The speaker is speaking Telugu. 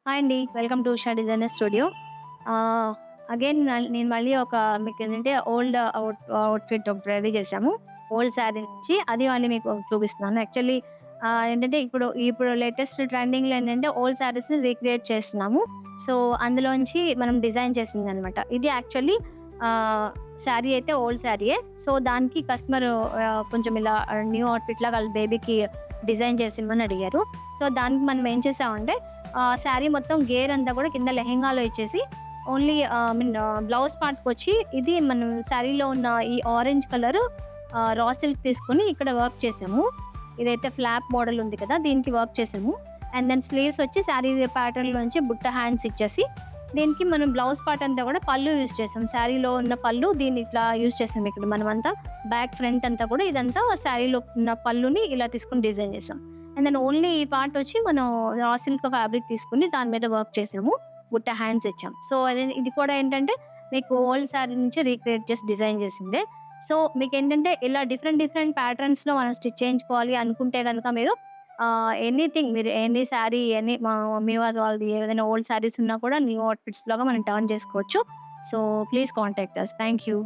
హాయ్ అండి. Welcome to Usha designer studio. ఆహ్, అగైన్ నేను మళ్ళీ మీకేంటంటే అవుట్‌ఫిట్ ఒకటి రెడీ చేశాము. ఓల్డ్ శారీ నుంచి అది మళ్ళీ మీకు చూపిస్తున్నాను. యాక్చువల్లీ ఏంటంటే ఇప్పుడు లేటెస్ట్ ట్రెండింగ్‌లో ఏంటంటే ఓల్డ్ శారీస్‌ని రీక్రియేట్ చేస్తున్నాము. సో, అందులోంచి మనం డిజైన్ చేసిందనమాట. ఇది యాక్చువల్లీ ఆహ్, శారీ అయితే ఓల్డ్ శారీయే. సో, దానికి కస్టమర్ కొంచెం ఇలా న్యూ అవుట్‌ఫిట్ లాగా ఆళ్ళ బేబీకి డిజైన్ చేసి ఇమ్మని అడిగారు. సో, దానికి మనం ఏం చేసామంటే శారీ మొత్తం గేర్ అంతా కూడా కింద లెహెంగాలో ఇచ్చేసి ఓన్లీ బ్లౌజ్ పార్ట్‌కొచ్చి ఇది మనం శారీలో ఉన్న ఈ ఆరెంజ్ కలర్ రా సిల్క్ తీసుకొని ఇక్కడ వర్క్ చేసాము. ఇదైతే ఫ్లాప్ మోడల్ ఉంది కదా! దీనికి వర్క్ చేసాము. అండ్ దెన్ స్లీవ్స్ వచ్చి శారీ ప్యాటర్న్‌లోంచి బుట్ట హ్యాండ్స్ ఇచ్చేసి, దీనికి మనం బ్లౌజ్ పార్ట్ అంతా కూడా పల్లు యూజ్ చేసాం. శారీలో ఉన్న పల్లు దీన్ని ఇట్లా యూజ్ చేసాం. ఇక్కడ మనమంతా బ్యాక్, ఫ్రంట్ అంతా కూడా ఇదంతా శారీలో ఉన్న పల్లుని ఇలా తీసుకొని డిజైన్ చేసాం. అండ్ దెన్ ఓన్లీ ఈ పార్ట్ వచ్చి మనం రా సిల్క్ ఫ్యాబ్రిక్ తీసుకొని దాని మీద వర్క్ చేసాము. బుట్ట హ్యాండ్స్ ఇచ్చాం. సో, ఇది కూడా ఏంటంటే మీకు ఓల్డ్ శారీ నుంచి రీక్రియేట్ చేసి డిజైన్ చేసిందే. సో, మీకేంటంటే ఇలా డిఫరెంట్ డిఫరెంట్ ప్యాటర్న్స్‌లో మనం స్టిచ్ చేయించుకోవాలి అనుకుంటే గనక మీరు ఎనీథింగ్ మీరు ఎనీ శారీ మా మమ్మీ వాళ్ళది ఏదైనా ఓల్డ్ శారీస్ ఉన్నా కూడా న్యూ అవుట్‌ఫిట్స్ లాగా మనం టర్న్ చేసుకోవచ్చు. So, please contact us. Thank you.